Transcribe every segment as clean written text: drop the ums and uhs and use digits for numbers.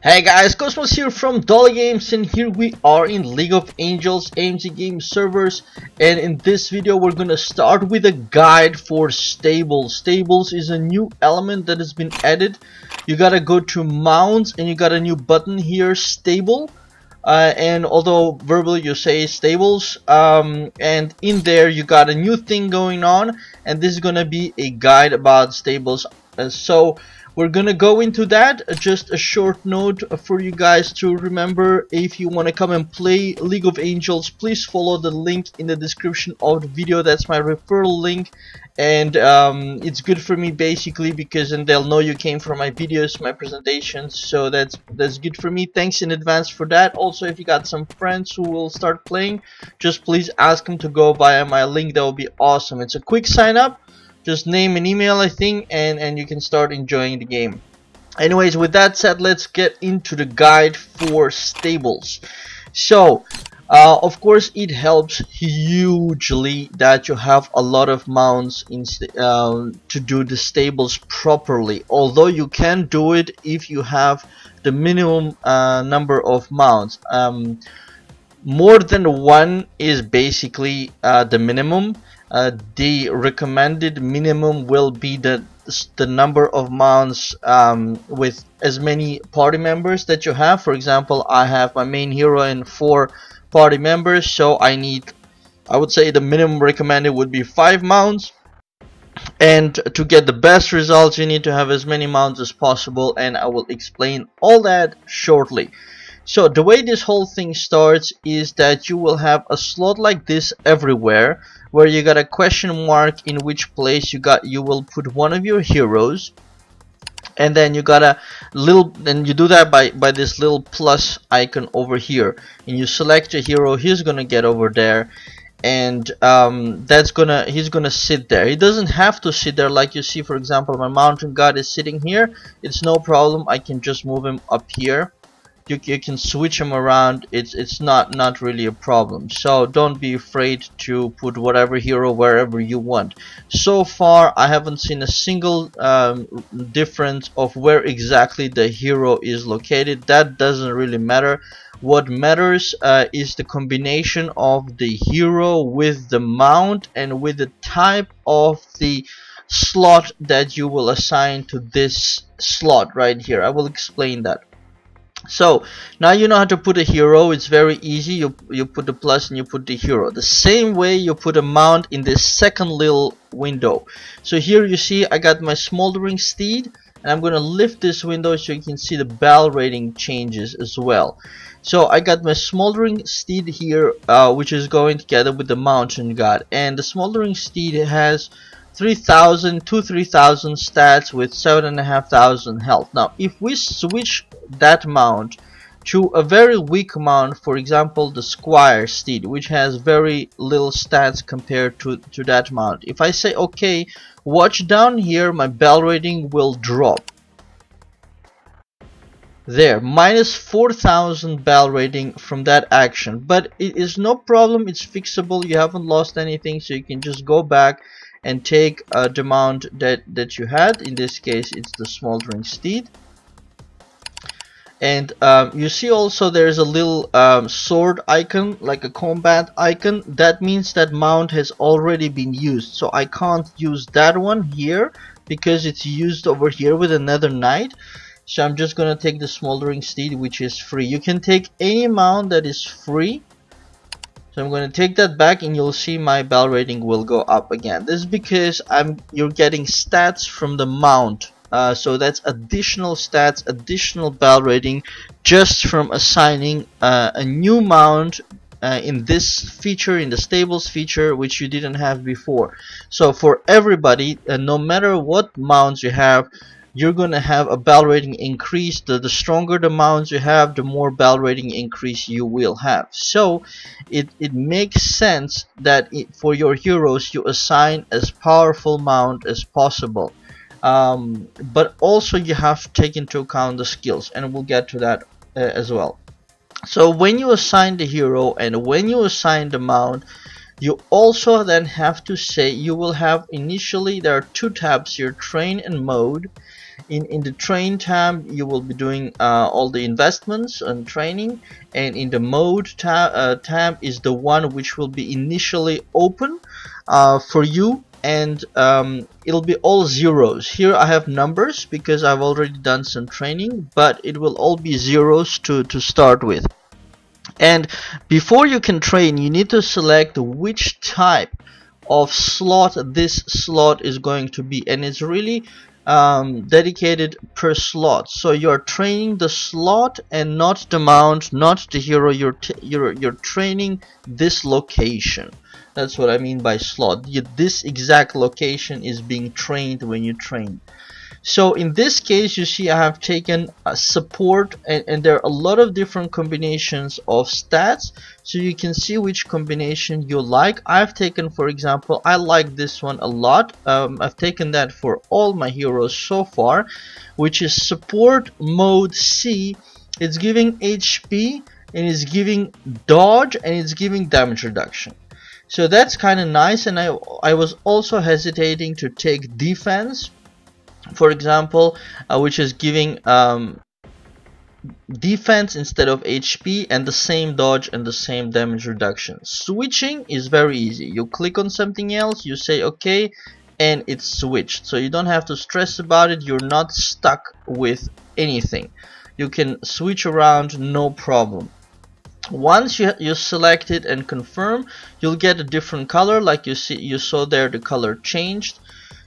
Hey guys, Cosmos here from Dolly Games, and here we are in League of Angels AMC game servers. And in this video we're gonna start with a guide for stables. Stables is a new element that has been added. You gotta go to mounts and you got a new button here, stable. And although verbally you say stables, and in there you got a new thing going on, and this is gonna be a guide about stables. So we're gonna go into that. Just a short note for you guys to remember: if you want to come and play League of Angels, please follow the link in the description of the video. That's my referral link, and it's good for me basically because then they'll know you came from my videos, my presentations. So that's good for me. Thanks in advance for that. Also, if you got some friends who will start playing, just please ask them to go via my link. That will be awesome. It's a quick sign up. Just name and email, I think, and you can start enjoying the game. Anyways, with that said, let's get into the guide for stables. So of course it helps hugely that you have a lot of mounts to do the stables properly, although you can do it if you have the minimum number of mounts. More than one is basically the minimum. The recommended minimum will be the number of mounts with as many party members that you have. For example, I have my main hero and 4 party members, so I would say the minimum recommended would be 5 mounts. And to get the best results, you need to have as many mounts as possible, and I will explain all that shortly. So the way this whole thing starts is that you will have a slot like this everywhere, where you got a question mark in which place you will put one of your heroes, and then you got then you do that by this little plus icon over here, and you select a hero. He's gonna get over there, and he's gonna sit there. He doesn't have to sit there. Like you see, for example, my mountain god is sitting here. It's no problem. I can just move him up here. You can switch them around. It's not really a problem. So don't be afraid to put whatever hero wherever you want. So far I haven't seen a single difference of where exactly the hero is located. That doesn't really matter. What matters is the combination of the hero with the mount and with the type of the slot that you will assign to this slot right here. I will explain that. So now you know how to put a hero. It's very easy. You put the plus and you put the hero. The same way you put a mount in this second little window. So here you see I got my smoldering steed, and I'm gonna lift this window so you can see the bell rating changes as well. So I got my smoldering steed here, which is going together with the mountain god, and the smoldering steed has 3,000 to 3,000 stats with 7,500 health. Now if we switch that mount to a very weak mount, for example the squire steed, which has very little stats compared to that mount, if I say okay, watch down here, my bell rating will drop. There, minus 4,000 bell rating from that action, but it is no problem. It's fixable. You haven't lost anything, so you can just go back and take the mount that you had. In this case it's the smoldering steed, and you see also there's a little sword icon, like a combat icon. That means that mount has already been used, so I can't use that one here because it's used over here with another knight. So I'm just gonna take the smoldering steed, which is free. You can take any mount that is free. So I'm going to take that back, and you'll see my bell rating will go up again. This is because you're getting stats from the mount. So that's additional stats, additional bell rating, just from assigning a new mount in this feature, in the stables feature, which you didn't have before. So for everybody, no matter what mounts you have, you're gonna have a bell rating increase. The stronger the mounts you have, the more bell rating increase you will have. So it makes sense that for your heroes you assign as powerful mount as possible, but also you have to take into account the skills, and we'll get to that as well. So when you assign the hero and when you assign the mount, you also then have to say you will have initially, there are 2 tabs here, train and mode. In the train tab, you will be doing all the investments and training, and in the mode tab is the one which will be initially open for you, and it'll be all zeros. Here I have numbers because I've already done some training, but it will all be zeros to start with. And before you can train, you need to select which type of slot this slot is going to be, and it's really dedicated per slot. So you're training the slot and not the mount, not the hero. You're training this location. That's what I mean by slot. This exact location is being trained when you train. So in this case, you see I have taken a support, and there are a lot of different combinations of stats, so you can see which combination you like. I've taken, for example, I like this one a lot. I've taken that for all my heroes so far, which is support mode C. It's giving HP, and it's giving dodge, and it's giving damage reduction. So that's kind of nice. And I was also hesitating to take defense, for example, which is giving defense instead of HP, and the same dodge and the same damage reduction. Switching is very easy. You click on something else, you say okay, and it's switched. So you don't have to stress about it. You're not stuck with anything. You can switch around, no problem. Once you select it and confirm, you'll get a different color. Like you saw there, the color changed.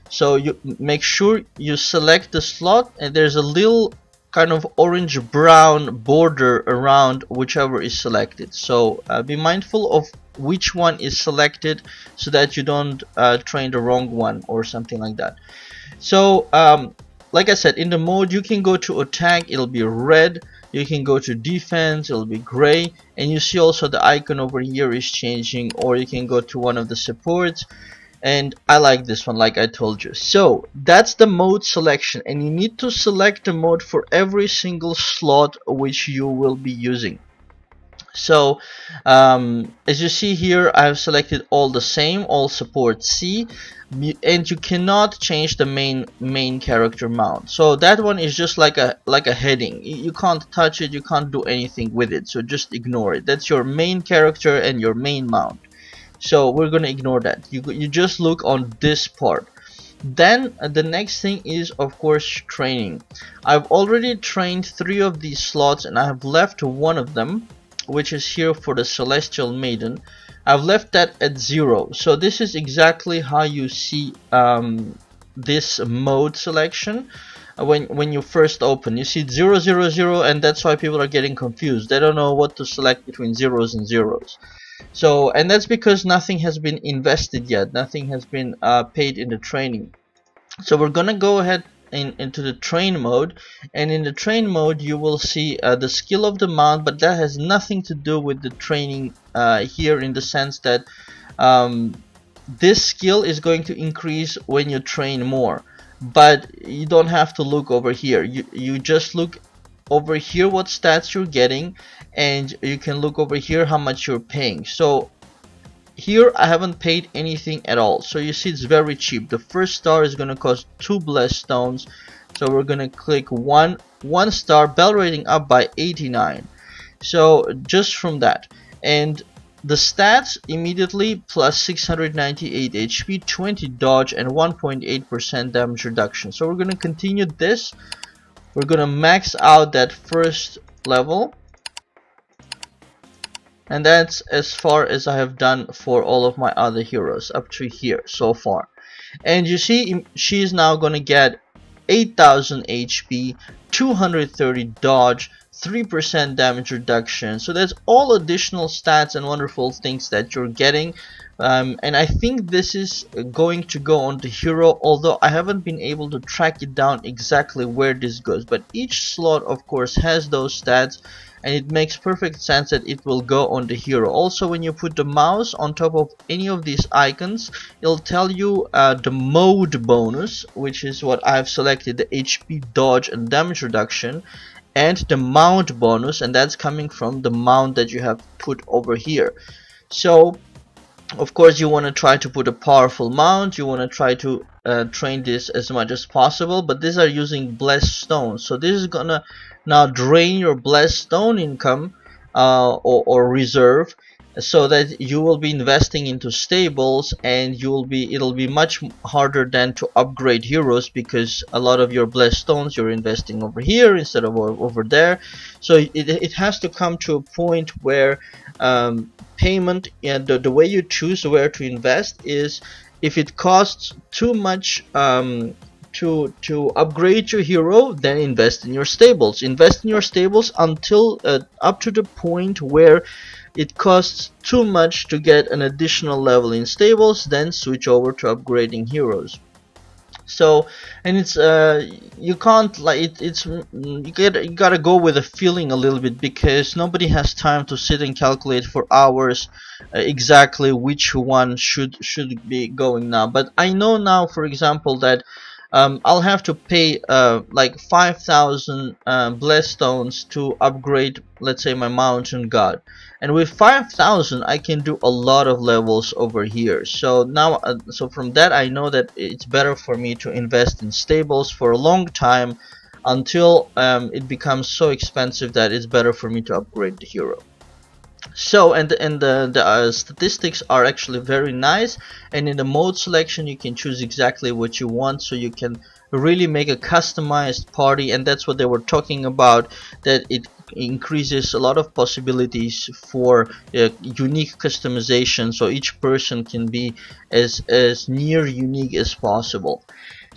So you make sure you select the slot, and there's a little kind of orange brown border around whichever is selected. So be mindful of which one is selected so that you don't train the wrong one or something like that. So like I said, in the mode you can go to attack, it'll be red. You can go to defense, it'll be gray, and you see also the icon over here is changing. Or you can go to one of the supports, and I like this one, like I told you. So that's the mode selection, and you need to select the mode for every single slot which you will be using. So as you see here, I've selected all the same, all support C, and you cannot change the main character mount. So that one is just like a heading. You can't touch it, you can't do anything with it, so just ignore it. That's your main character and your main mount. So we're gonna ignore that. You just look on this part. Then the next thing is, of course, training. I've already trained 3 of these slots, and I have left one of them, which is here for the Celestial Maiden. I've left that at 0. So this is exactly how you see this mode selection. When you first open, you see 0, 0, 0, and that's why people are getting confused. They don't know what to select between zeros and zeros. So, and that's because nothing has been invested yet, nothing has been paid in the training. So we're gonna go ahead into the train mode, and in the train mode you will see the skill of the mount, but that has nothing to do with the training here, in the sense that this skill is going to increase when you train more, but you don't have to look over here. You just look over here what stats you're getting, and you can look over here how much you're paying. So here I haven't paid anything at all, so you see it's very cheap. The first star is going to cost 2 blessed stones, so we're going to click one star, bell rating up by 89. So just from that, and the stats immediately plus 698 HP, 20 dodge, and 1.8% damage reduction. So we're going to continue this. We're gonna max out that first level, and that's as far as I have done for all of my other heroes up to here so far. And you see she's now gonna get 8000 HP, 230 dodge, 3% damage reduction. So that's all additional stats and wonderful things that you're getting. And I think this is going to go on the hero, although I haven't been able to track it down exactly where this goes. But each slot, of course, has those stats, and it makes perfect sense that it will go on the hero. Also, when you put the mouse on top of any of these icons, it'll tell you the mode bonus, which is what I've selected, the HP, dodge, and damage reduction, and the mount bonus, and that's coming from the mount that you have put over here. So Of course, you want to try to put a powerful mount. You want to try to train this as much as possible, but these are using blessed stones, so this is gonna now drain your blessed stone income or reserve, so that you will be investing into stables, and it'll be much harder than to upgrade heroes, because a lot of your blessed stones you're investing over here instead of over there. So it has to come to a point where payment, and the way you choose where to invest is, if it costs too much to upgrade your hero, then invest in your stables. Invest in your stables until up to the point where it costs too much to get an additional level in stables, then switch over to upgrading heroes. So, and it's you can't, like, you gotta go with a feeling a little bit, because nobody has time to sit and calculate for hours exactly which one should be going now. But I know now, for example, that I'll have to pay like 5,000 blessed stones to upgrade, let's say, my mountain god, and with 5,000 I can do a lot of levels over here. So now so from that I know that it's better for me to invest in stables for a long time, until it becomes so expensive that it's better for me to upgrade the hero. So, and the statistics are actually very nice, and in the mode selection you can choose exactly what you want, so you can really make a customized party. And that's what they were talking about, that it increases a lot of possibilities for unique customization, so each person can be as near unique as possible.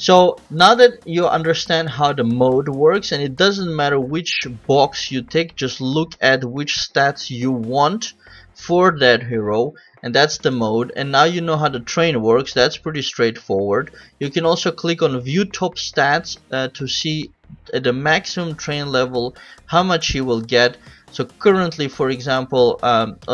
So now that you understand how the mode works, and it doesn't matter which box you take, just look at which stats you want for that hero, and that's the mode. And now you know how the train works. That's pretty straightforward. You can also click on view top stats to see at the maximum train level how much you will get. So currently, for example,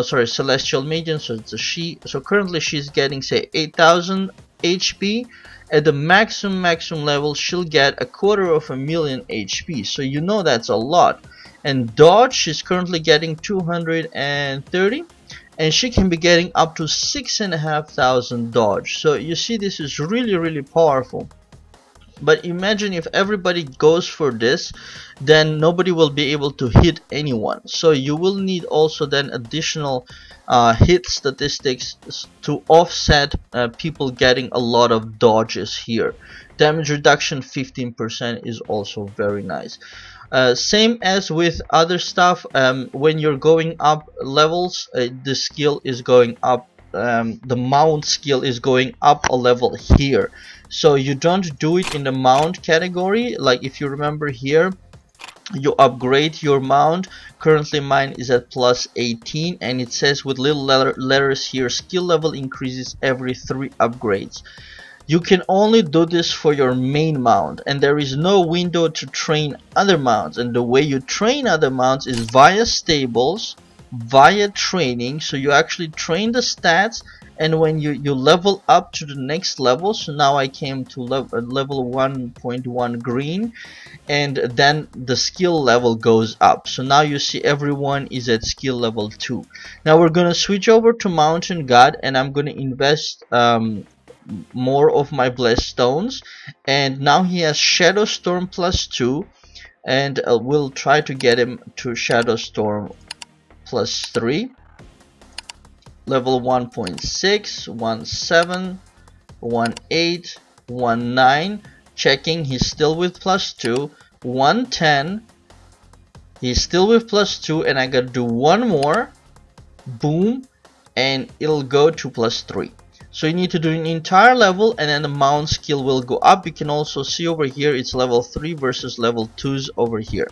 Celestial Maiden, so it's a she, so currently she's getting, say, 8,000 HP. At the maximum level she'll get 250,000 HP, so you know that's a lot. And dodge, she's currently getting 230, and she can be getting up to 6,500 dodge. So you see, this is really powerful. But imagine if everybody goes for this, then nobody will be able to hit anyone. So you will need also then additional hit statistics to offset people getting a lot of dodges here. Damage reduction 15% is also very nice. Same as with other stuff, when you're going up levels, the skill is going up. The mount skill is going up a level here, so you don't do it in the mount category. Like, if you remember here, you upgrade your mount. Currently mine is at plus 18, and it says with little letters here, skill level increases every 3 upgrades. You can only do this for your main mount, and there is no window to train other mounts. And the way you train other mounts is via stables, via training. So you actually train the stats, and when you level up to the next level, so now I came to level 1.1 green, and then the skill level goes up. So now you see everyone is at skill level 2. Now we're gonna switch over to Mountain God, and I'm gonna invest more of my blessed stones, and now he has Shadow Storm plus 2, and we'll try to get him to Shadow Storm plus 3, level 1.6, 17, 18, 19, checking, he's still with plus 2, 110, he's still with plus 2, and I gotta do one more, boom, and it'll go to plus 3. So you need to do an entire level, and then the mount skill will go up. You can also see over here it's level 3 versus level 2s over here.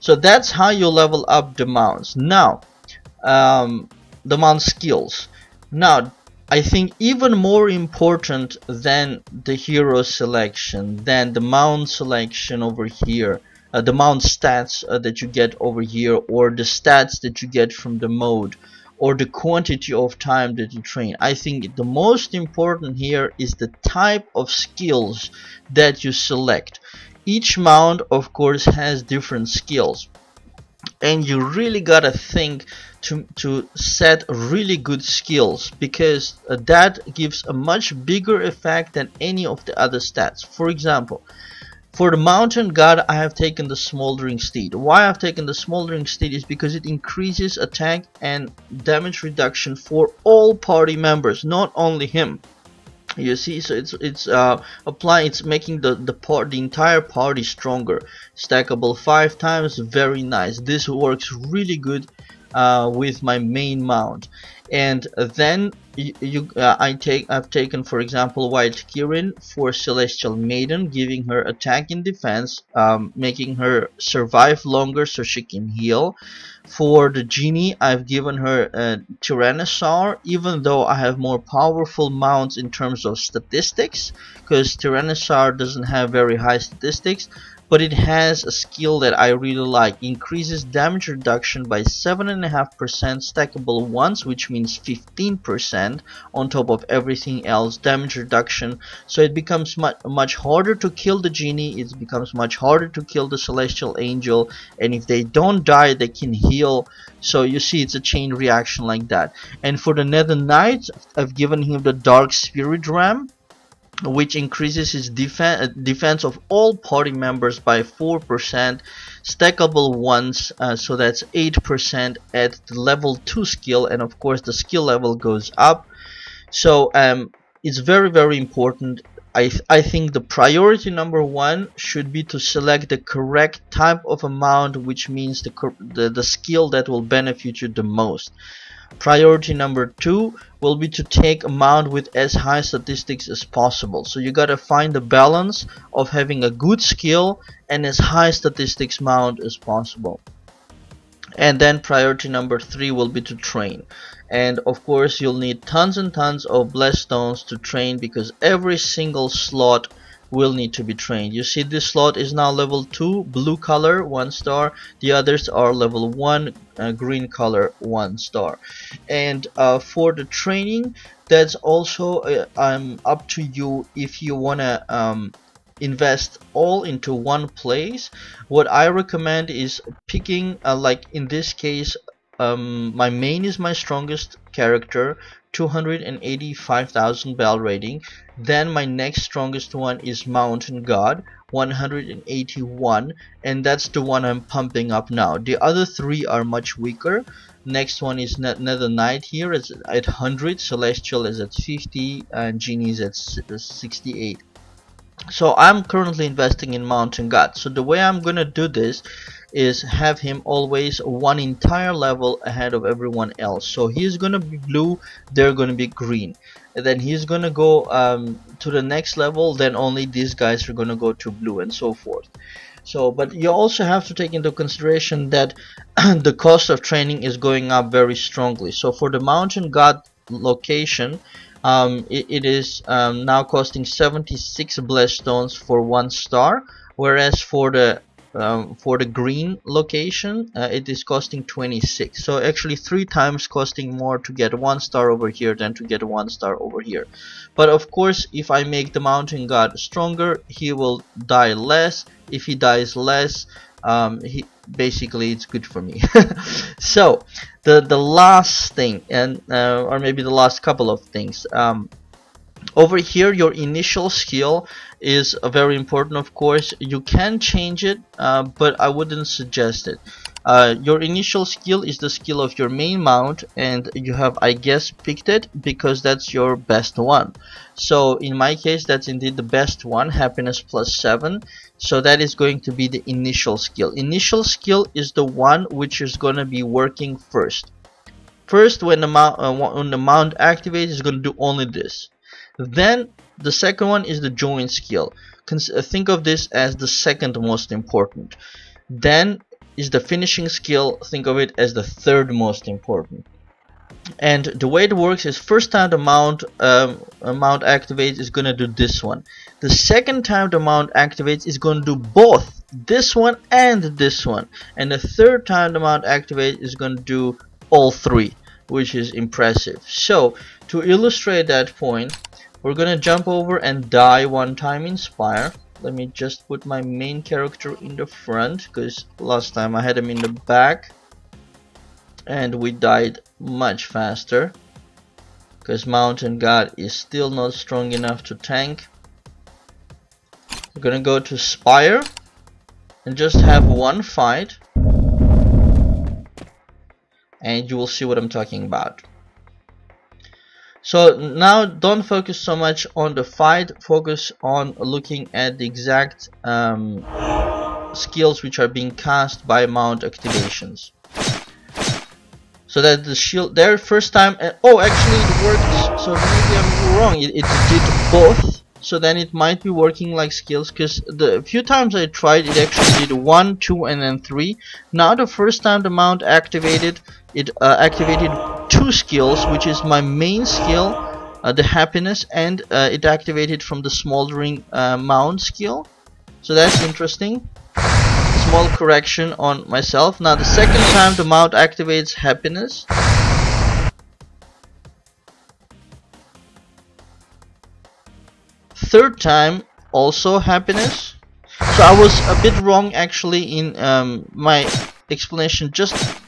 So that's how you level up the mounts. Now the mount skills. Now I think even more important than the hero selection, than the mount selection over here, the mount stats that you get over here, or the stats that you get from the mode, or the quantity of time that you train. I think the most important here is the type of skills that you select. Each mount, of course, has different skills. and you really gotta think to set really good skills, because that gives a much bigger effect than any of the other stats. For example, for the Mountain God, I have taken the Smoldering Steed. Why I've taken the Smoldering Steed is because it increases attack and damage reduction for all party members, not only him. You see, so it's making the entire party stronger. Stackable 5 times, very nice. This works really good with my main mount. And then I've taken, for example, White Kirin for Celestial Maiden, giving her attack and defense, making her survive longer so she can heal. For the Genie, I've given her Tyrannosaur, even though I have more powerful mounts in terms of statistics, because Tyrannosaur doesn't have very high statistics, but it has a skill that I really like. Increases damage reduction by 7.5% stackable once, which means 15% on top of everything else damage reduction. So it becomes much harder to kill the Genie, it becomes much harder to kill the Celestial Angel, and if they don't die they can heal. So you see, it's a chain reaction like that. And for the Nether Knight, I've given him the Dark Spirit Ram, which increases his defense of all party members by 4%, stackable once, so that's 8% at the level 2 skill, and of course the skill level goes up. So it's very important. I think the priority number 1 should be to select the correct type of amount, which means the skill that will benefit you the most. Priority number 2 will be to take a mount with as high statistics as possible. So you gotta find the balance of having a good skill and as high statistics mount as possible. And then priority number 3 will be to train. And of course you'll need tons and tons of blessed stones to train, because every single slot will need to be trained. You see, this slot is now level 2 blue color 1 star, the others are level 1 green color 1 star. And for the training, that's also up to you if you wanna invest all into one place. What I recommend is picking like in this case, my main is my strongest character, 285,000 bell rating. Then my next strongest one is Mountain God, 181, and that's the one I'm pumping up now. The other 3 are much weaker. Next one is Nether Knight here, it's at 100, Celestial is at 50, and Genie is at 68. So I'm currently investing in Mountain God. So the way I'm gonna do this is have him always 1 entire level ahead of everyone else. So he's gonna be blue, they're gonna be green, and then he's gonna go to the next level, then only these guys are gonna go to blue, and so forth. So, but you also have to take into consideration that the cost of training is going up very strongly. So for the Mountain God location, it is now costing 76 blessed stones for 1 star, whereas for the green location it is costing 26. So actually 3 times costing more to get 1 star over here than to get 1 star over here. But of course, if I make the Mountain God stronger, he will die less. If he dies less, basically it's good for me. So the last thing, and or maybe the last couple of things, over here your initial skill is very important. Of course you can change it, but I wouldn't suggest it. Your initial skill is the skill of your main mount, and you have, I guess, picked it because that's your best one. So in my case, that's indeed the best one, happiness plus 7. So that is going to be the initial skill. Initial skill is the one which is going to be working first. First, when the mount activates, it's going to do only this. Then the second one is the join skill. Think of this as the second most important. Then is the finishing skill. Think of it as the third most important. And the way it works is, first time the mount activates is gonna do this one. The second time the mount activates is gonna do both this one and this one. And the third time the mount activates is gonna do all 3, which is impressive. So to illustrate that point, we're gonna jump over and die 1 time Inspire. Let me just put my main character in the front, because last time I had him in the back and we died much faster, because Mountain God is still not strong enough to tank. We're gonna go to Spire and just have one fight, and you will see what I'm talking about. So now don't focus so much on the fight, focus on looking at the exact skills which are being cast by mount activations. So that the shield there first time, oh actually it worked, so maybe I'm wrong, it did both, so then it might be working like skills, because the few times I tried it actually did 1, 2 and then 3. Now the first time the mount activated, it activated 2 skills, which is my main skill, the happiness, and it activated from the smoldering mount skill. So that's interesting. Small correction on myself. Now the second time the mount activates happiness. Third time also happiness. So I was a bit wrong actually in my explanation just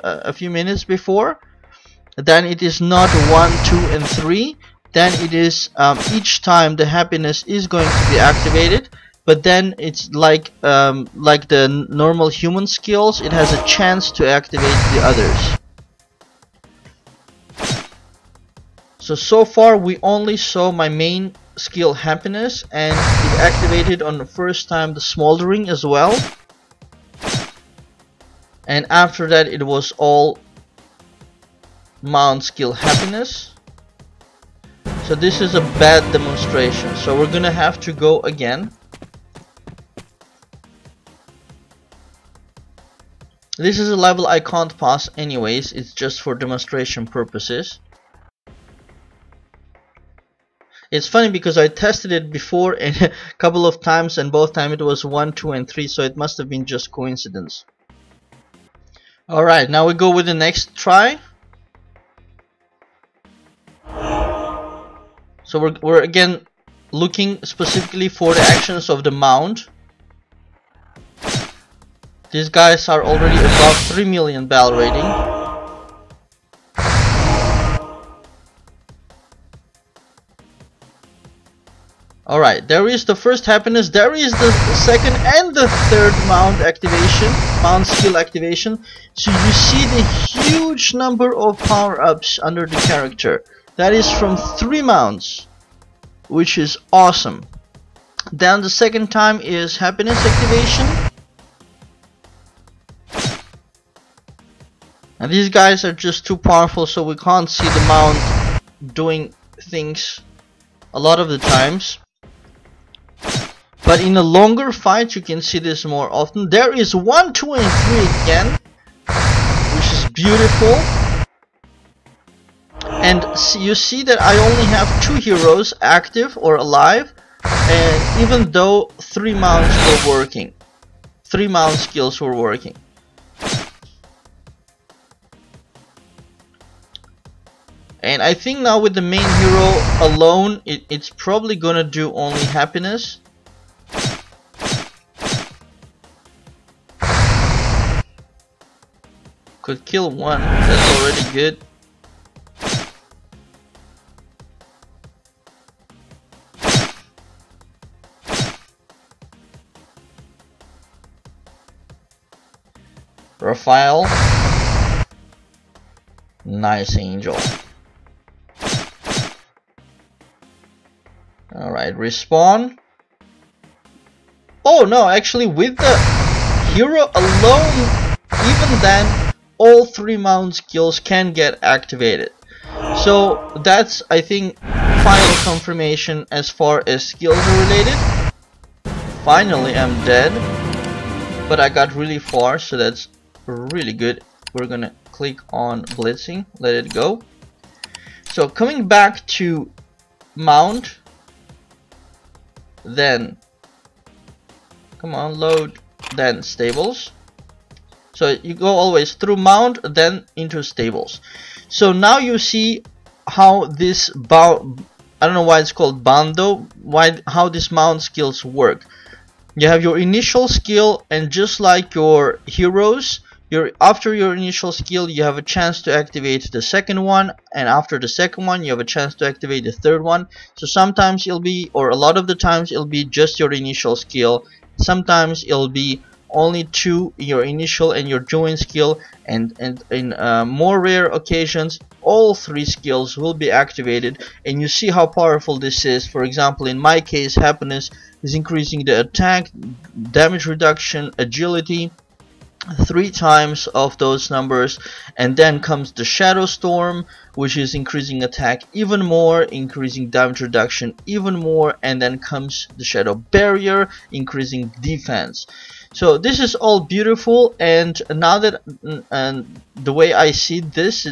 a few minutes before. Then it is not 1, 2 and 3. Then it is each time the happiness is going to be activated. But then it's like the normal human skills, it has a chance to activate the others. So far we only saw my main skill happiness, and it activated on the first time the smoldering as well. And after that it was all mount skill happiness. So this is a bad demonstration, so we're gonna have to go again. This is a level I can't pass anyways, it's just for demonstration purposes. It's funny because I tested it before and a couple of times, and both times it was 1, 2 and 3, so it must have been just coincidence. Alright, now we go with the next try. So we're again looking specifically for the actions of the mount. These guys are already above 3 million battle rating. Alright, there is the first happiness, there is the second and the third mount activation, mount skill activation. So you see the huge number of power-ups under the character. That is from 3 mounts, which is awesome. Then the second time is happiness activation. And these guys are just too powerful, so we can't see the mount doing things a lot of the times. But in a longer fight you can see this more often. There is 1, 2 and 3 again, which is beautiful. And you see that I only have 2 heroes active or alive, and even though 3 mounts were working, 3 mount skills were working. And I think now with the main hero alone, it's probably gonna do only happiness. Could kill 1, that's already good. Raphael. Nice angel. Alright, respawn. Oh no, actually with the hero alone, even then, all 3 mount skills can get activated. So that's, I think, final confirmation as far as skills are related. Finally I'm dead, but I got really far, so that's really good. We're gonna click on blitzing, let it go. So coming back to mount, then come on, load, then stables. So you go always through mount, then into stables. So now you see how this I don't know why it's called bando. How these mount skills work. You have your initial skill, and just like your heroes, after your initial skill you have a chance to activate the second one, and after the second one you have a chance to activate the third one. So sometimes it'll be, or a lot of the times it'll be just your initial skill. Sometimes it'll be only two, your initial and your join skill, and in more rare occasions all three skills will be activated. And you see how powerful this is. For example, in my case, happiness is increasing the attack, damage reduction, agility, 3 times of those numbers, and then comes the shadow storm, which is increasing attack even more, increasing damage reduction even more, and then comes the shadow barrier, increasing defense. So this is all beautiful, and now that the way I see this,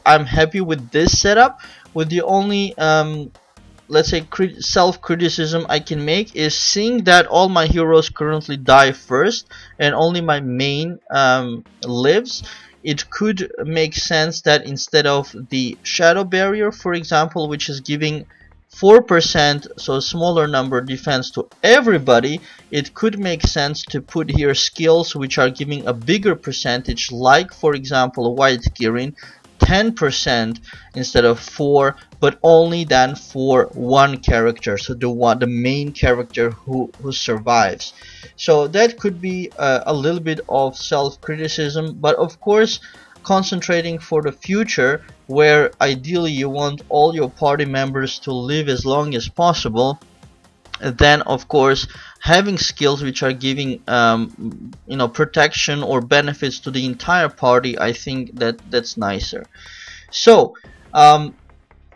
I'm happy with this setup. With the only let's say self-criticism I can make is seeing that all my heroes currently die first and only my main lives. It could make sense that instead of the shadow barrier, for example, which is giving 4%, so a smaller number defense to everybody, it could make sense to put here skills which are giving a bigger percentage, like for example White Kirin, 10% instead of 4, but only then for one character, so the main character who survives. So that could be a little bit of self-criticism, but of course concentrating for the future, where ideally you want all your party members to live as long as possible, then of course having skills which are giving you know, protection or benefits to the entire party, I think that's nicer. So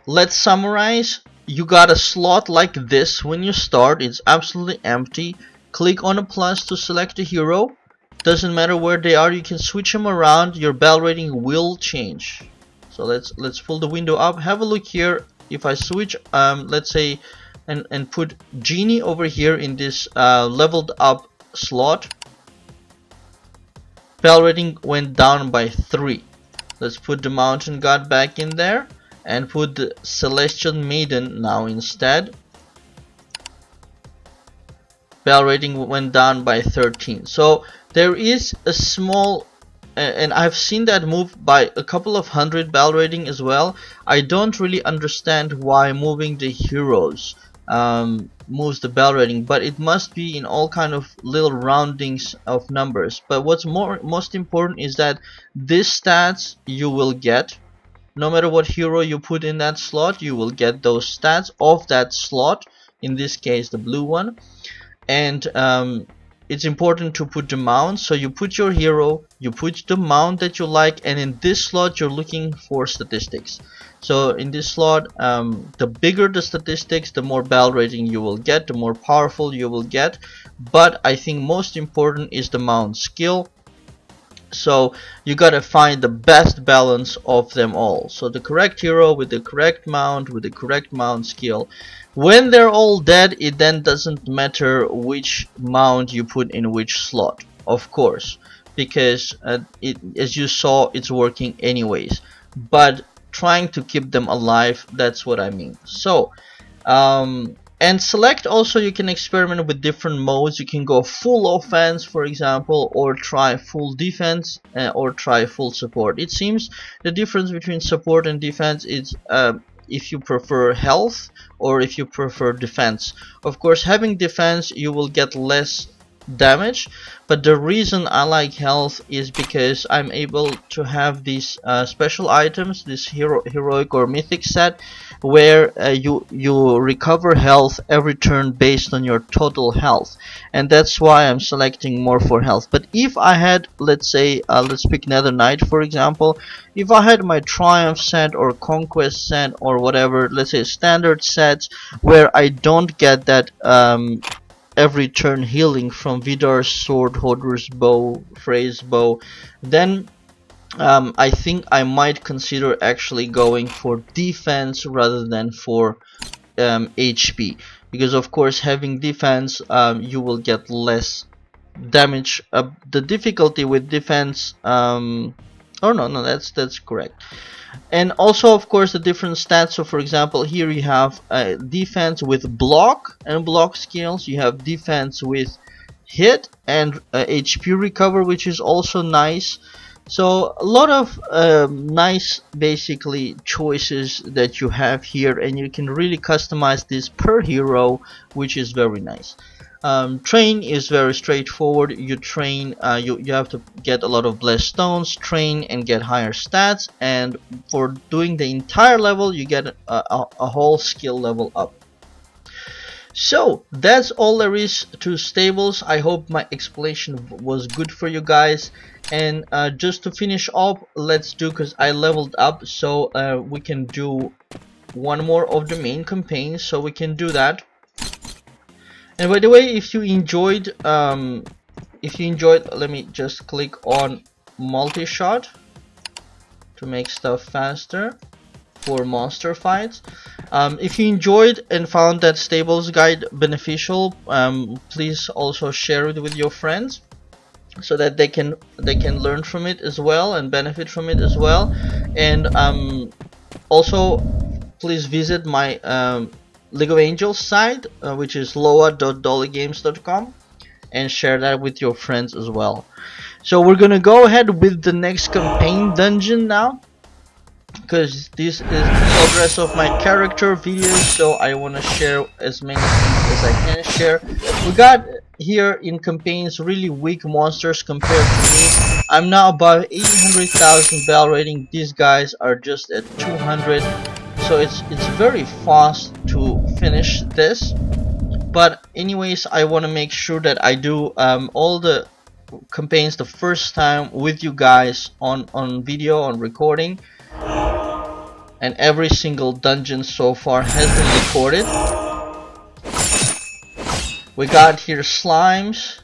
let's summarize. You got a slot like this when you start. It's absolutely empty. Click on a plus to select a hero. Doesn't matter where they are, you can switch them around. Your bell rating will change. So let's pull the window up. Have a look here. If I switch let's say and put Genie over here in this leveled up slot, bell rating went down by 3. Let's put the Mountain God back in there and put the Celestial Maiden now instead. Bell rating went down by 13. So there is a small, and I've seen that move by a couple of hundred bell rating as well. I don't really understand why moving the heroes moves the bell rating, but it must be in all kind of little roundings of numbers. But what's most important is that these stats you will get no matter what hero you put in that slot. You will get those stats of that slot, in this case the blue one. And it's important to put the mount. So you put your hero, you put the mount that you like, and in this slot you're looking for statistics. So in this slot, the bigger the statistics, the more bell rating you will get, the more powerful you will get. But I think most important is the mount skill. So you gotta find the best balance of them all. So the correct hero with the correct mount, with the correct mount skill. When they're all dead, it then doesn't matter which mount you put in which slot, of course, because as you saw, it's working anyways. But trying to keep them alive, that's what I mean. So and select also, you can experiment with different modes. You can go full offense, for example, or try full defense, or try full support. It seems the difference between support and defense is if you prefer health or if you prefer defense. Of course, having defense you will get less damage, but the reason I like health is because I'm able to have these special items, this heroic or mythic set, where you recover health every turn based on your total health, and that's why I'm selecting more for health. But if I had, let's say, let's pick Nether Knight for example, if I had my Triumph set or Conquest set or whatever, let's say standard sets, where I don't get that every turn healing from Vidar's sword, Hodor's bow, Frey's bow, then I think I might consider actually going for defense rather than for HP, because of course having defense you will get less damage. The difficulty with defense Oh no, that's correct. And also, of course, the different stats. So for example, here you have defense with block and block skills. You have defense with hit and HP recover, which is also nice. So a lot of nice basically choices that you have here, and you can really customize this per hero, which is very nice. Train is very straightforward. You train, you have to get a lot of blessed stones, train and get higher stats, and for doing the entire level you get a whole skill level up. So that's all there is to stables. I hope my explanation was good for you guys. And just to finish up, let's do, because I leveled up, so we can do one more of the main campaigns, so we can do that. And by the way, if you enjoyed, let me just click on multi-shot to make stuff faster for monster fights. If you enjoyed and found that stables guide beneficial, please also share it with your friends, so that they can learn from it as well and benefit from it as well. And also please visit my League of Angels site, which is loa.dollygames.com, and share that with your friends as well. So we're gonna go ahead with the next campaign dungeon now, because this is the progress of my character videos, so I want to share as many things as I can share. We got here in campaigns really weak monsters compared to me. I'm now above 800,000 bell rating. These guys are just at 200, so it's very fast to finish this. But anyways, I want to make sure that I do all the campaigns the first time with you guys on video, on recording. And every single dungeon so far has been recorded. We got here slimes,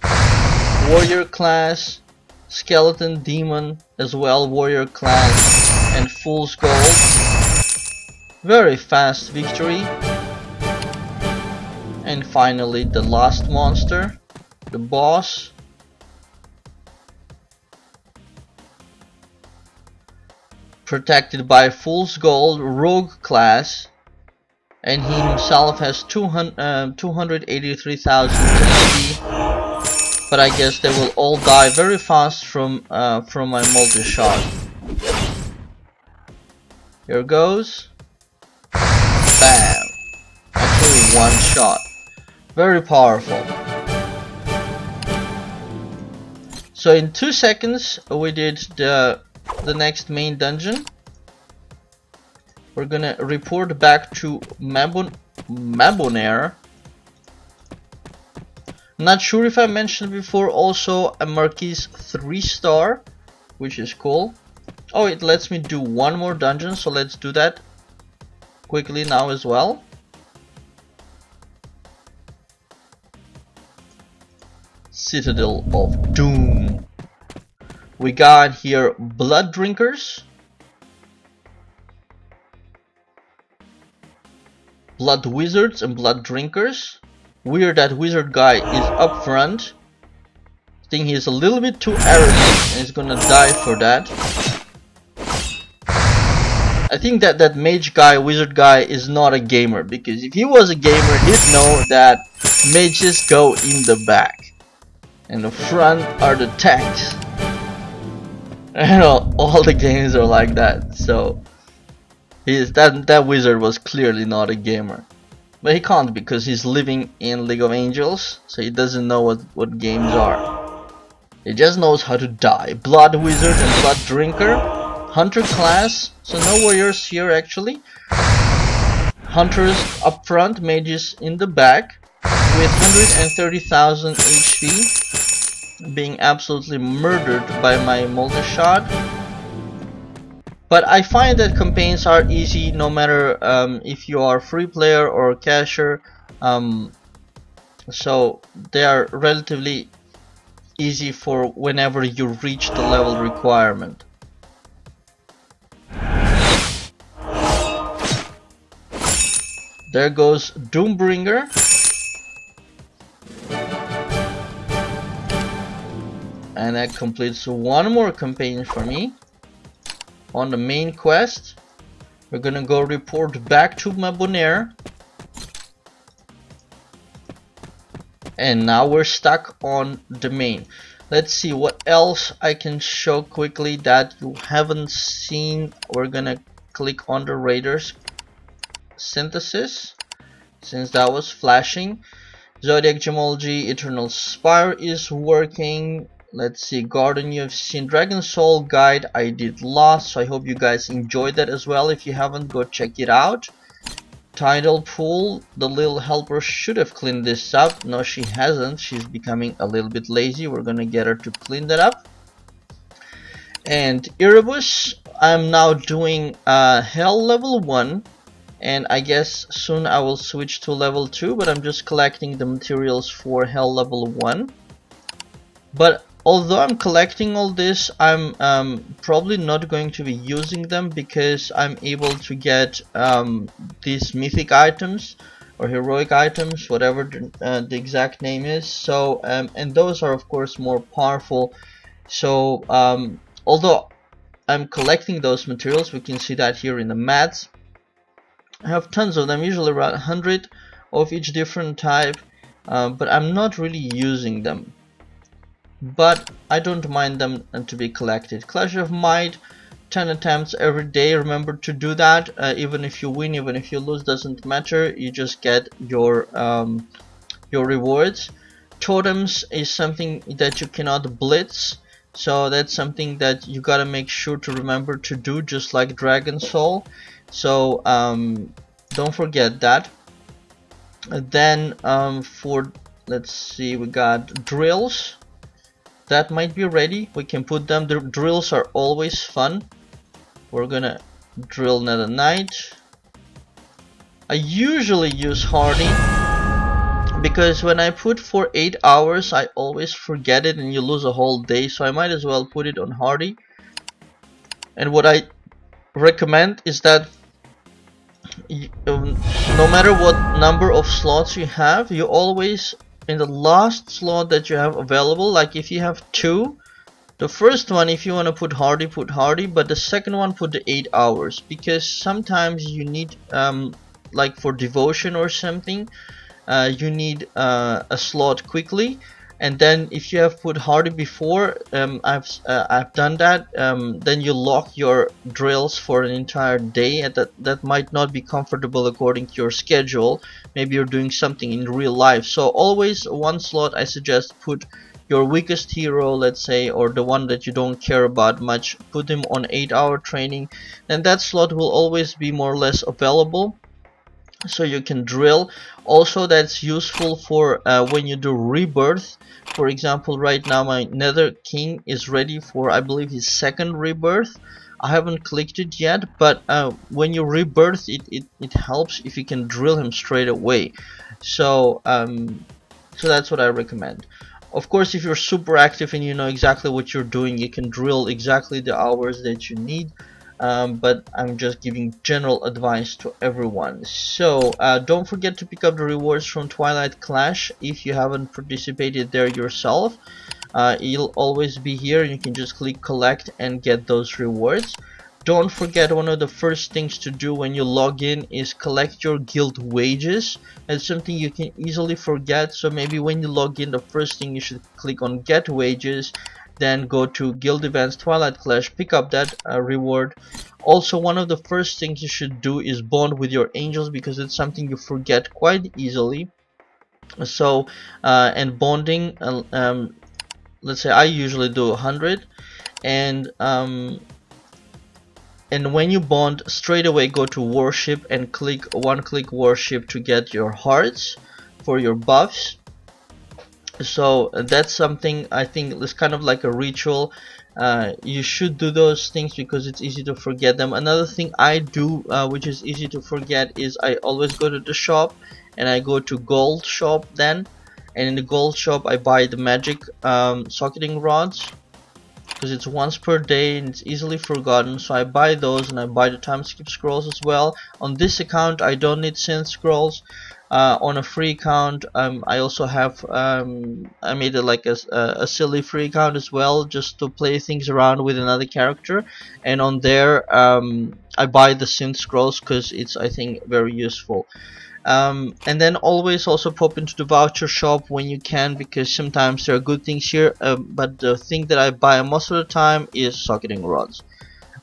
warrior class, skeleton, demon as well, warrior class, and fool's gold. Very fast victory. And finally the last monster, the boss. Protected by fool's gold, rogue class, and he himself has 283,000 HP. But I guess they will all die very fast from my multi-shot. Here goes. Bam! Actually, one shot. Very powerful. So in 2 seconds we did the next main dungeon. We're gonna report back to Mabonaire. Not sure if I mentioned before, also a Marquis 3-star, which is cool. Oh, it lets me do one more dungeon, so let's do that quickly now as well. Citadel of Doom. We got here blood drinkers, blood wizards, and blood drinkers. Weird that wizard guy is up front. I think he's a little bit too arrogant and he's gonna die for that. I think that mage guy, wizard guy is not a gamer, because if he was a gamer he'd know that mages go in the back and the front are the tanks. You know, all the games are like that. So that wizard was clearly not a gamer, but he can't because he's living in League of Angels, so he doesn't know what games are. He just knows how to die. Blood wizard and blood drinker, hunter class, so no warriors here actually. Hunters up front, mages in the back, with 130,000 HP. Being absolutely murdered by my multi-shot. But I find that campaigns are easy no matter if you are free player or cashier, so they are relatively easy for whenever you reach the level requirement. There goes Doombringer. And that completes one more campaign for me. on the main quest. We're gonna go report back to Mabonaire. And now we're stuck on the main. Let's see what else I can show quickly that you haven't seen. We're gonna click on the Raiders synthesis, since that was flashing. Zodiac Gemology, Eternal Spire is working. Let's see, Garden you have seen. Dragon Soul Guide I did last, so I hope you guys enjoyed that as well. If you haven't, go check it out. Tidal Pool, the little helper should have cleaned this up. No, she hasn't. She's becoming a little bit lazy. We're gonna get her to clean that up. And Erebus, I'm now doing Hell level 1. And I guess soon I will switch to level 2, but I'm just collecting the materials for Hell level 1. But although I'm collecting all this, I'm probably not going to be using them, because I'm able to get these mythic items or heroic items, whatever the exact name is. So and those are of course more powerful. So although I'm collecting those materials, we can see that here in the mats. I have tons of them, usually around 100 of each different type, but I'm not really using them. But I don't mind them to be collected. Clash of Might, 10 attempts every day. Remember to do that. Even if you win, even if you lose, doesn't matter. You just get your rewards. Totems is something that you cannot blitz, so that's something that you gotta make sure to remember to do, just like Dragon Soul. So don't forget that. And then for, let's see, we got drills. That might be ready. We can put them. The drills are always fun. We're gonna drill Nether Knight. I usually use Hardy, because when I put for 8 hours I always forget it and you lose a whole day, so I might as well put it on Hardy. And what I recommend is that no matter what number of slots you have, you always, in the last slot that you have available, like if you have 2, the first one, if you want to put Hardy, but the second one put the 8 hours, because sometimes you need like for devotion or something, you need a slot quickly. And then if you have put Hardy before, I've done that, then you lock your drills for an entire day, and that might not be comfortable according to your schedule. Maybe you're doing something in real life. So always one slot, I suggest put your weakest hero, let's say, or the one that you don't care about much, put him on 8-hour training, and that slot will always be more or less available, so you can drill. Also, that's useful for when you do rebirth. For example, right now my Nether King is ready for, I believe, his 2nd rebirth. I haven't clicked it yet, but when you rebirth, it helps if you can drill him straight away. So so that's what I recommend. Of course, if you're super active and you know exactly what you're doing, you can drill exactly the hours that you need. But I'm just giving general advice to everyone. So don't forget to pick up the rewards from Twilight Clash if you haven't participated there yourself. It'll always be here, and you can just click collect and get those rewards. Don't forget, one of the first things to do when you log in is collect your guild wages. It's something you can easily forget, so maybe when you log in, the first thing you should click on get wages, then go to guild events, Twilight Clash, pick up that reward. Also, one of the first things you should do is bond with your angels, because it's something you forget quite easily. So and bonding, let's say I usually do 100, and when you bond, straight away go to worship and click one-click worship to get your hearts for your buffs. So that's something I think is kind of like a ritual. You should do those things because it's easy to forget them. Another thing I do, which is easy to forget, is I always go to the shop and I go to gold shop then, and in the gold shop I buy the magic socketing rods, because it's once per day and it's easily forgotten. So I buy those, and I buy the time skip scrolls as well. On this account I don't need synth scrolls. on a free account. I also have I made it like a silly free account as well, just to play things around with another character. And on there, I buy the synth scrolls because it's, I think, very useful. And then always also pop into the voucher shop when you can, because sometimes there are good things here. But the thing that I buy most of the time is socketing rods.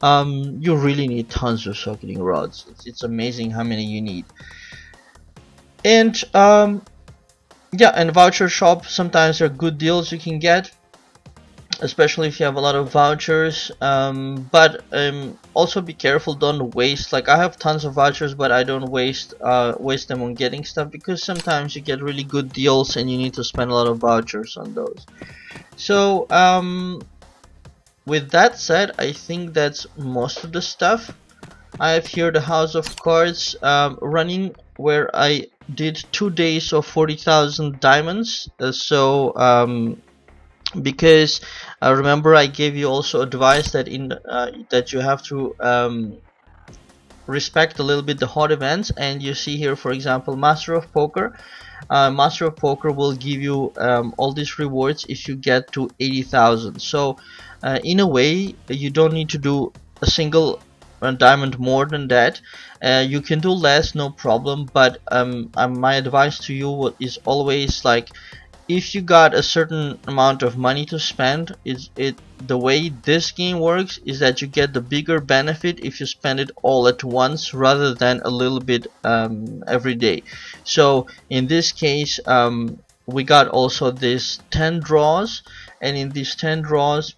You really need tons of socketing rods. It's amazing how many you need. And yeah, and voucher shop, sometimes there are good deals you can get, especially if you have a lot of vouchers. But also be careful, don't waste. Like, I have tons of vouchers, but I don't waste them on getting stuff, because sometimes you get really good deals and you need to spend a lot of vouchers on those. So with that said, I think that's most of the stuff. I have here the House of Cards running, where I did 2 days of 40,000 diamonds. Because remember, I gave you also advice that that you have to respect a little bit the hot events. And you see here, for example, Master of Poker. Master of Poker will give you all these rewards if you get to 80,000. So in a way, you don't need to do a single diamond more than that. You can do less, no problem, but my advice to you is always, like, if you got a certain amount of money to spend, the way this game works is that you get the bigger benefit if you spend it all at once rather than a little bit every day. So in this case, we got also this 10 draws, and in these 10 draws,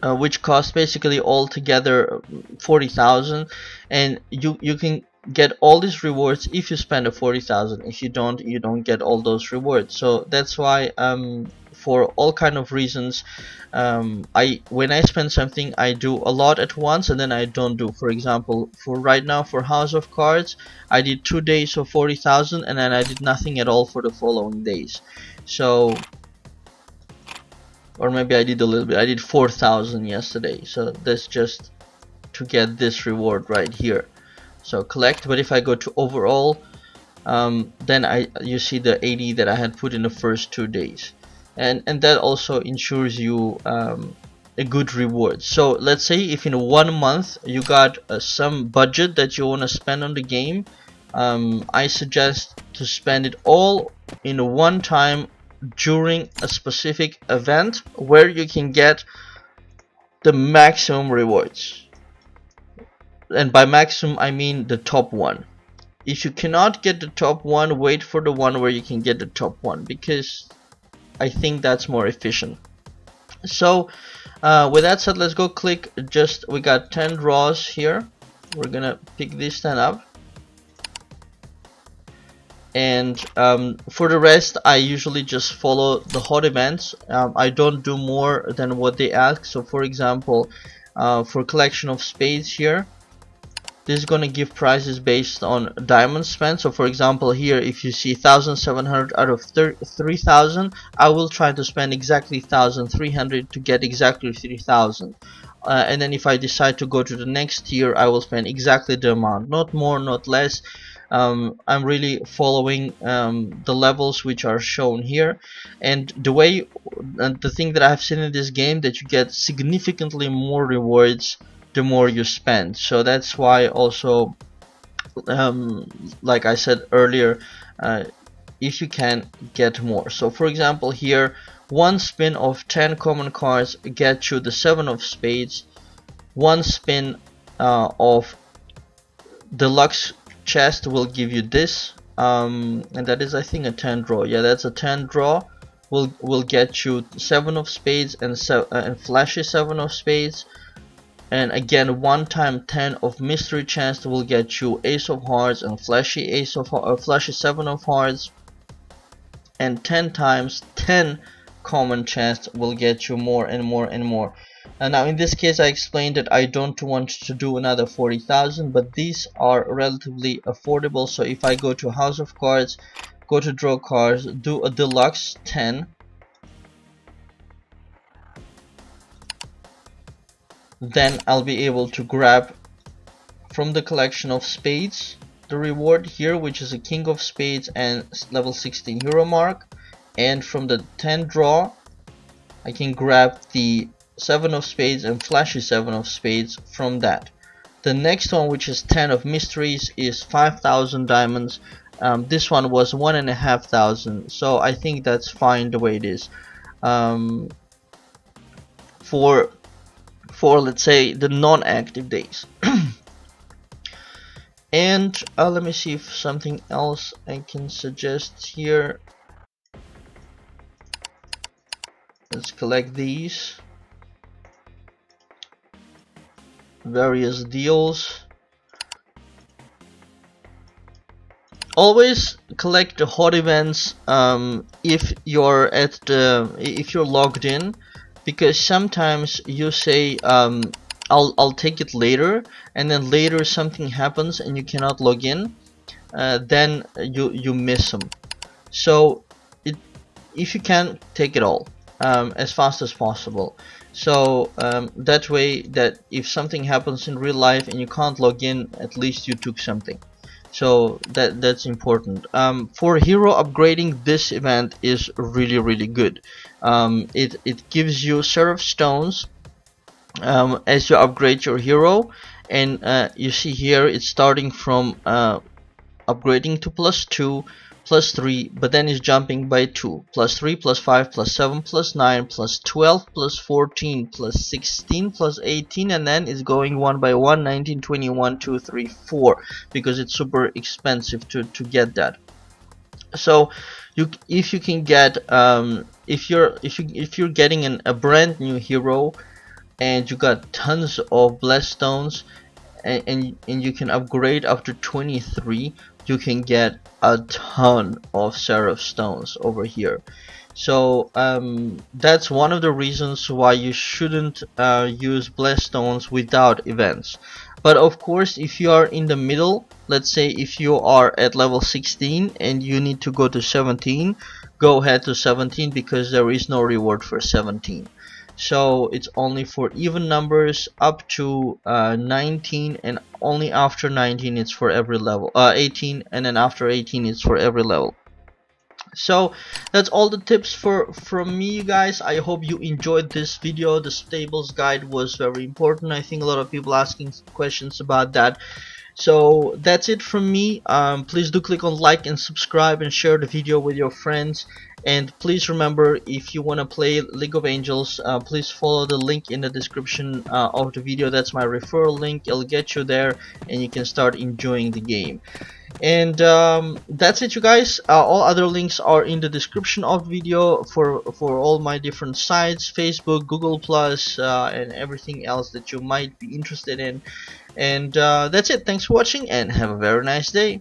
which cost basically altogether 40,000, and you can get all these rewards if you spend a 40,000. If you don't, you don't get all those rewards. So that's why for all kind of reasons, when I spend something, I do a lot at once and then I don't do. For example, for right now, for House of Cards, I did 2 days of 40,000 and then I did nothing at all for the following days. So, or maybe I did a little bit. I did 4,000 yesterday, so that's just to get this reward right here. So collect. But if I go to overall, then you see the 80 that I had put in the first 2 days, and that also ensures you a good reward. So let's say if in 1 month you got some budget that you want to spend on the game, I suggest to spend it all in one time during a specific event where you can get the maximum rewards. And by maximum, I mean the top one. If you cannot get the top one, wait for the one where you can get the top one, because I think that's more efficient. So with that said, let's go click. We got 10 draws here. We're gonna pick this 10 up. And for the rest, I usually just follow the hot events. I don't do more than what they ask. So for example, for collection of spades here, this is going to give prizes based on diamond spent. So for example, here, if you see 1,700 out of 3,000, I will try to spend exactly 1,300 to get exactly 3,000. And then if I decide to go to the next tier, I will spend exactly the amount, not more, not less. I'm really following the levels which are shown here, and the thing that I have seen in this game, that you get significantly more rewards the more you spend. So that's why also, like I said earlier, if you can, get more. So for example, here, 1 spin of 10 common cards gets you the 7 of spades. 1 spin of deluxe chest will give you this, and that is, I think, a 10 draw. Yeah, that's a 10 draw. Will get you 7 of spades and flashy 7 of spades. And again, 1 time 10 of mystery chest will get you ace of hearts and flashy 7 of hearts. And 10 times 10 common chest will get you more and more and more. And now in this case, I explained that I don't want to do another 40,000, but these are relatively affordable. So if I go to House of Cards, go to draw cards, do a deluxe 10, then I'll be able to grab from the collection of spades the reward here, which is a king of spades and level 16 hero mark, and from the 10 draw I can grab the 7 of spades and flashy 7 of spades from that. The next one, which is 10 of mysteries, is 5,000 diamonds. This one was 1,500, so I think that's fine the way it is. For let's say the non-active days. And let me see if something else I can suggest here. Let's collect these various deals. Always collect the hot events if you're logged in, because sometimes you say I'll take it later, and then later something happens and you cannot log in, then you miss them. So if you can, take it all as fast as possible. So that way, that if something happens in real life and you can't log in, at least you took something. So that's important. For hero upgrading, this event is really good. It gives you seraph stones as you upgrade your hero, and you see here it's starting from upgrading to +2, +3, but then it's jumping by 2, +3, +5, +7, +9, +12, +14, +16, +18, and then it's going one by one, 19, 21, 2, 3, 4, because it's super expensive to get that. So if you can get if you're getting a brand new hero and you got tons of blessed stones, and you can upgrade up to 23, you can get a ton of seraph stones over here. So that's one of the reasons why you shouldn't use blessed stones without events. But of course, if you are in the middle, let's say if you are at level 16 and you need to go to 17, go ahead to 17, because there is no reward for 17. So it's only for even numbers up to 19, and only after 19 it's for every level. 18, and then after 18 it's for every level. So that's all the tips from me, you guys. I hope you enjoyed this video. The stables guide was very important. I think a lot of people asking questions about that. So that's it from me. Please do click on like and subscribe and share the video with your friends. And please remember, if you want to play League of Angels, please follow the link in the description of the video. That's my referral link. It'll get you there and you can start enjoying the game. And that's it, you guys. All other links are in the description of the video for all my different sites, Facebook, Google+, and everything else that you might be interested in. And that's it. Thanks for watching and have a very nice day.